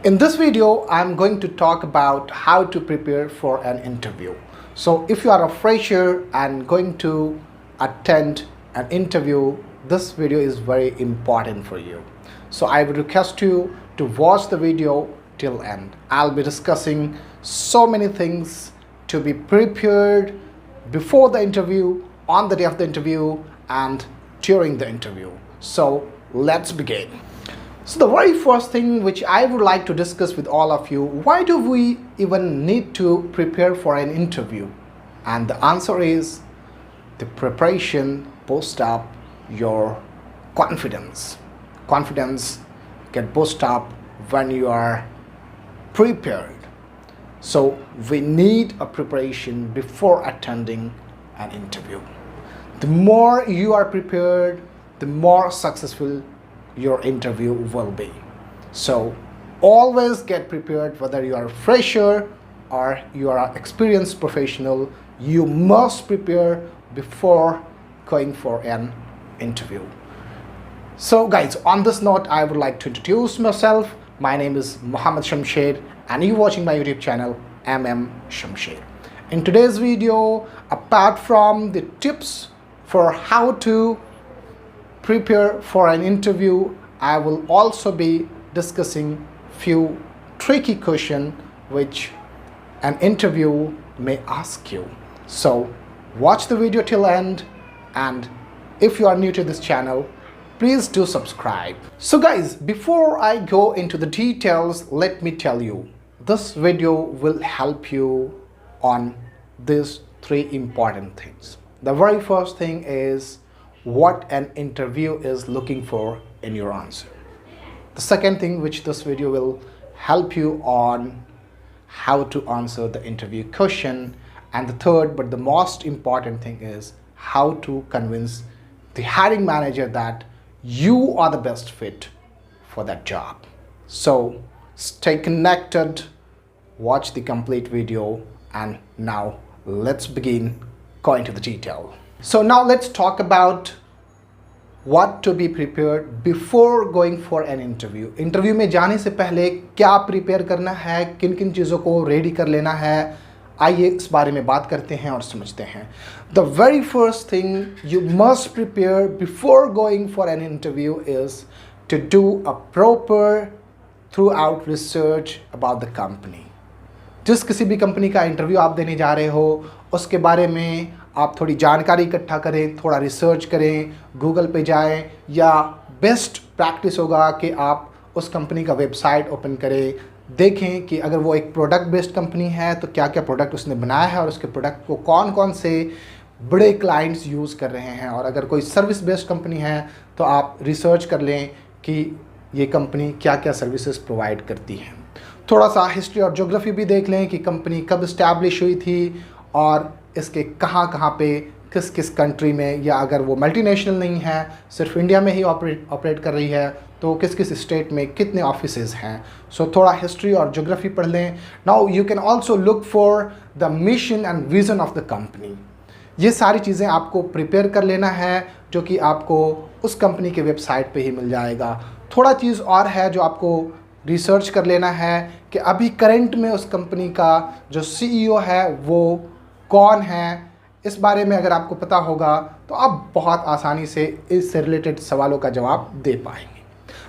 In this video, I'm going to talk about how to prepare for an interview. So if you are a fresher and going to attend an interview, this video is very important for you. So I would request you to watch the video till end. I'll be discussing so many things to be prepared before the interview, on the day of the interview, and during the interview. So let's begin. So the very first thing which I would like to discuss with all of you, why do we even need to prepare for an interview? And the answer is the preparation boosts up your confidence. Confidence get boosted up when you are prepared. So we need a preparation before attending an interview. The more you are prepared, the more successful your interview will be. So always get prepared, whether you are a fresher or you are an experienced professional. You must prepare before going for an interview. So guys, on this note, I would like to introduce myself. My name is mmshamsher and you're watching my YouTube channel mmshamsher. In today's video, apart from the tips for how to prepare for an interview, I will also be discussing few tricky questions which an interview may ask you. So watch the video till end, and if you are new to this channel, please do subscribe. So guys, before I go into the details, let me tell you, this video will help you on these three important things. The very first thing is what an interview is looking for in your answer. The second thing which this video will help you on how to answer the interview question. And the third, but the most important thing, is how to convince the hiring manager that you are the best fit for that job. So stay connected, watch the complete video, and now let's begin going to the detail. So now let's talk about what to be prepared before going for an interview. Interview में जाने से पहले क्या prepare करना है, किन किन चीज़ों को रेडी कर लेना है, आइए इस बारे में बात करते हैं और समझते हैं. The very first thing you must prepare before going for an interview is to do a proper throughout research about the company. जिस किसी भी कंपनी का इंटरव्यू आप देने जा रहे हो, उसके बारे में आप थोड़ी जानकारी इकट्ठा करें, थोड़ा रिसर्च करें, गूगल पे जाएं, या बेस्ट प्रैक्टिस होगा कि आप उस कंपनी का वेबसाइट ओपन करें, देखें कि अगर वो एक प्रोडक्ट बेस्ड कंपनी है तो क्या क्या प्रोडक्ट उसने बनाया है और उसके प्रोडक्ट को कौन कौन से बड़े क्लाइंट्स यूज़ कर रहे हैं. और अगर कोई सर्विस बेस्ड कंपनी है तो आप रिसर्च कर लें कि ये कंपनी क्या क्या सर्विसेज प्रोवाइड करती हैं. थोड़ा सा हिस्ट्री और ज्योग्राफी भी देख लें कि कंपनी कब इस्टेब्लिश हुई थी और इसके कहाँ कहाँ पे किस किस कंट्री में, या अगर वो मल्टीनेशनल नहीं है, सिर्फ इंडिया में ही ऑपरेट कर रही है, तो किस किस स्टेट में कितने ऑफिसेज हैं. सो थोड़ा हिस्ट्री और ज्योग्राफी पढ़ लें. Now you can also look for the mission and vision of the company. ये सारी चीज़ें आपको प्रिपेयर कर लेना है, जो कि आपको उस कंपनी के वेबसाइट पे ही मिल जाएगा. थोड़ा चीज़ और है जो आपको रिसर्च कर लेना है कि अभी करंट में उस कंपनी का जो CEO है वो कौन है. इस बारे में अगर आपको पता होगा तो आप बहुत आसानी से इससे रिलेटेड सवालों का जवाब दे पाएंगे.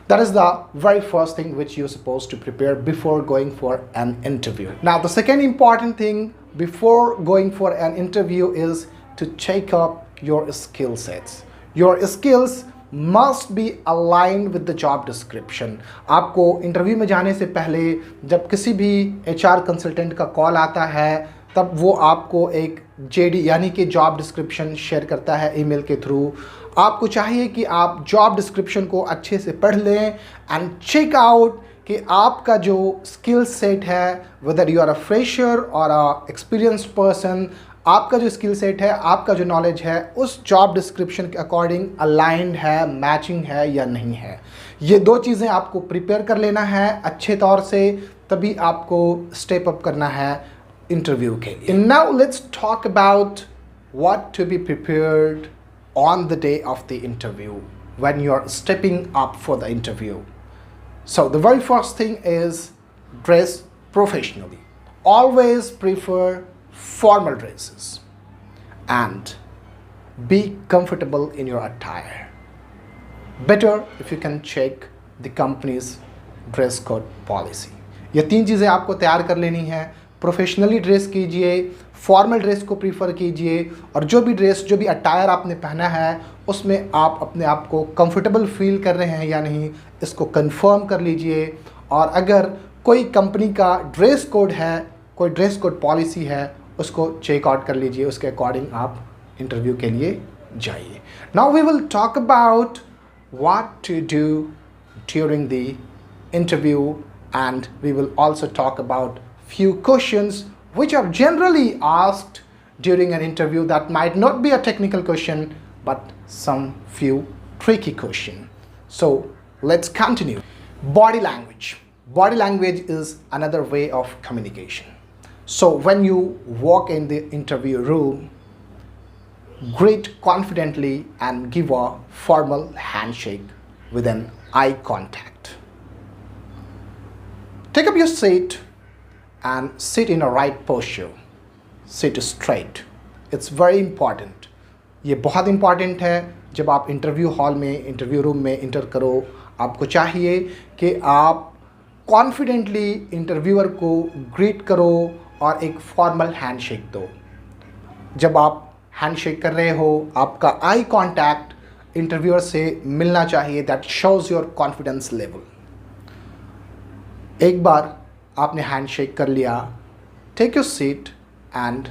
That is the very first thing which you're supposed to prepare before going for an interview. Now the second important thing before going for an interview is to check up your skill sets. Your skills must be aligned with the job description. आपको interview में जाने से पहले जब किसी भी HR consultant का call आता है तब वो आपको एक JD यानी कि जॉब डिस्क्रिप्शन शेयर करता है ईमेल के थ्रू. आपको चाहिए कि आप जॉब डिस्क्रिप्शन को अच्छे से पढ़ लें एंड चेक आउट कि आपका जो स्किल सेट है, whether you are a fresher और अ एक्सपीरियंस्ड पर्सन, आपका जो स्किल सेट है, आपका जो नॉलेज है, उस जॉब डिस्क्रिप्शन के अकॉर्डिंग अलाइंड है, मैचिंग है या नहीं है. ये दो चीज़ें आपको प्रिपेयर कर लेना है अच्छे तौर से, तभी आपको स्टेप अप करना है इंटरव्यू के लिए. Now let's talk about what to be prepared on the day of the interview when you're stepping up for the interview. So the very first thing is dress professionally. Always prefer formal dresses and be comfortable in your attire. Better if you can check the company's dress code policy. ये 3 चीज़ें आपको तैयार कर लेनी है. Professionally dress कीजिए, formal dress को prefer कीजिए, और जो भी अटायर आपने पहना है उसमें आप अपने आप को कंफर्टेबल फील कर रहे हैं या नहीं, इसको कंफर्म कर लीजिए. और अगर कोई कंपनी का ड्रेस कोड है, कोई ड्रेस कोड पॉलिसी है, उसको चेक आउट कर लीजिए. उसके अकॉर्डिंग आप इंटरव्यू के लिए जाइए. Now we will talk about what to do during the interview, and we will also talk about few questions which are generally asked during an interview that might not be a technical question but some few tricky question. So let's continue. Body language. Body language is another way of communication. So when you walk in the interview room, greet confidently and give a formal handshake with an eye contact. Take up your seat and sit in a right posture. Sit straight. It's very important. ये बहुत important है. जब आप interview hall में, interview room में inter करो, आपको चाहिए कि आप कॉन्फिडेंटली इंटरव्यूअर को ग्रीट करो और एक फॉर्मल हैंडशेक दो. जब आप हैंडशेक कर रहे हो, आपका आई कॉन्टैक्ट इंटरव्यूअर से मिलना चाहिए. That shows your confidence level. एक बार आपने हैंडशेक कर लिया, take your seat and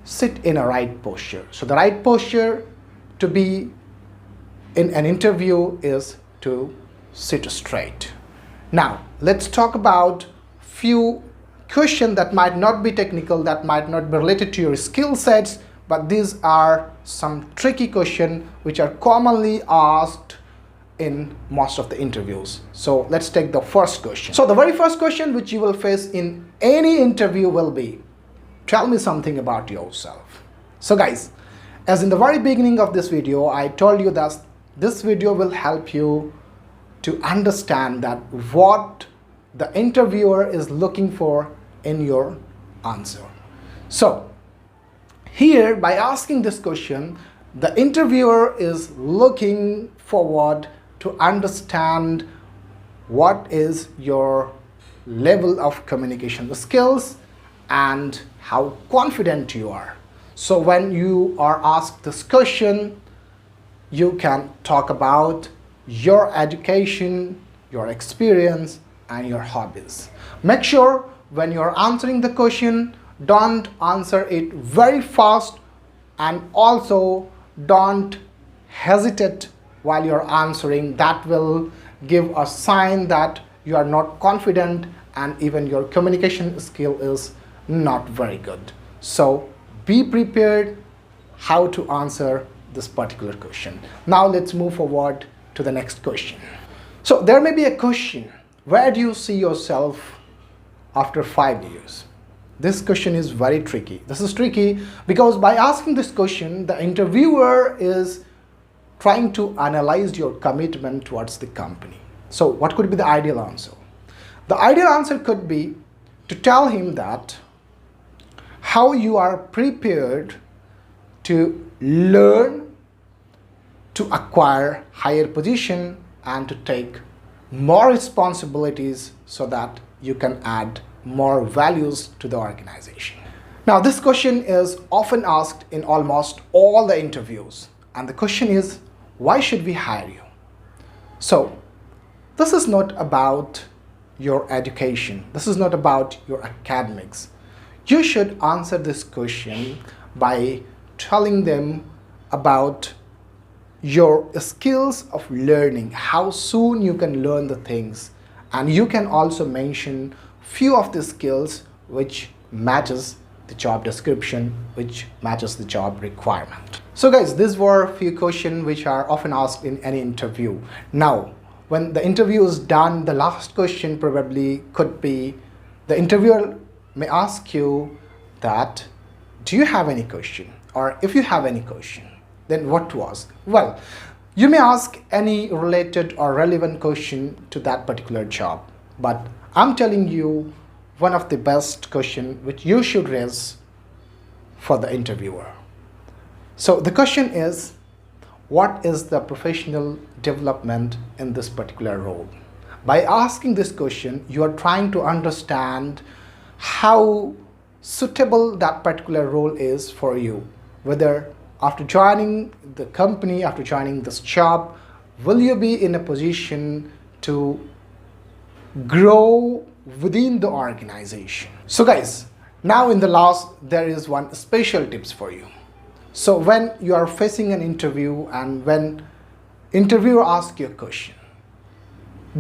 sit in a right posture. So the right posture to be in an interview is to sit straight. Now let's talk about few questions that might not be technical, that might not be related to your skill sets, but these are some tricky questions which are commonly asked in most of the interviews. So let's take the first question. So the very first question which you will face in any interview will be, tell me something about yourself. So guys, as in the very beginning of this video I told you that this video will help you to understand that what the interviewer is looking for in your answer. So here, by asking this question, the interviewer is looking forward to understand what is your level of communication skills and how confident you are. So when you are asked this question, you can talk about your education, your experience, and your hobbies. Make sure when you're answering the question, don't answer it very fast, and also don't hesitate while you're answering. That will give a sign that you are not confident and even your communication skill is not very good. So be prepared how to answer this particular question. Now let's move forward to the next question. So there may be a question, where do you see yourself after 5 years? This question is very tricky. This is tricky because by asking this question, the interviewer is trying to analyze your commitment towards the company. So what could be the ideal answer? The ideal answer could be to tell him that how you are prepared to learn, to acquire higher position, and to take more responsibilities so that you can add more values to the organization. Now this question is often asked in almost all the interviews, and the question is, why should we hire you? So this is not about your education, this is not about your academics. You should answer this question by telling them about your skills of learning, how soon you can learn the things, and you can also mention few of the skills which matches the job description, which matches the job requirement. So guys, these were a few questions which are often asked in any interview. Now when the interview is done, the last question probably could be, the interviewer may ask you that, do you have any question? Or if you have any question, then what to ask? Well, you may ask any related or relevant question to that particular job, but I'm telling you one of the best question which you should raise for the interviewer. So the question is, what is the professional development in this particular role? By asking this question, you are trying to understand how suitable that particular role is for you. Whether after joining the company, after joining this job, will you be in a position to grow within the organization? So guys, now in the last, there is one special tips for you. So when you are facing an interview and when interviewer asks you a question,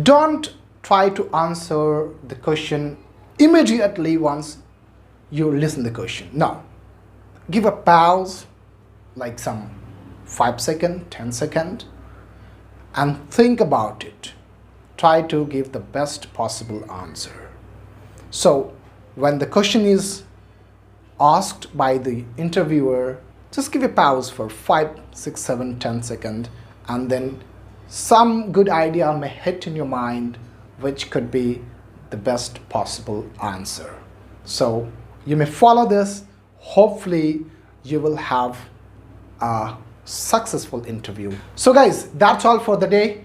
don't try to answer the question immediately once you listen the question. No, give a pause, like some 5 seconds, 10 seconds, and think about it. Try to give the best possible answer. So when the question is asked by the interviewer, just give a pause for 5, 6, 7, 10 seconds, and then some good idea may hit in your mind which could be the best possible answer. So you may follow this. Hopefully you will have a successful interview. So guys, that's all for the day.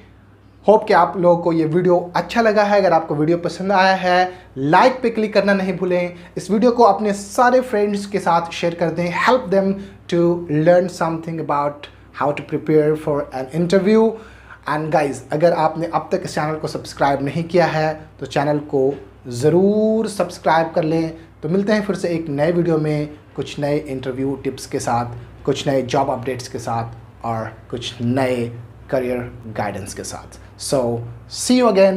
Hope कि आप लोगों को ये video अच्छा लगा है. अगर आपको वीडियो पसंद आया है, लाइक पे क्लिक करना नहीं भूलें. इस वीडियो को अपने सारे फ्रेंड्स के साथ शेयर कर दें. Help them to learn something about how to prepare for an interview. And guys, अगर आपने अब तक इस चैनल को सब्सक्राइब नहीं किया है तो चैनल को ज़रूर सब्सक्राइब कर लें. तो मिलते हैं फिर से एक नए वीडियो में कुछ नए इंटरव्यू टिप्स के साथ, कुछ नए जॉब अपडेट्स के साथ और कुछ नए करियर गाइडेंस के साथ. So see you again.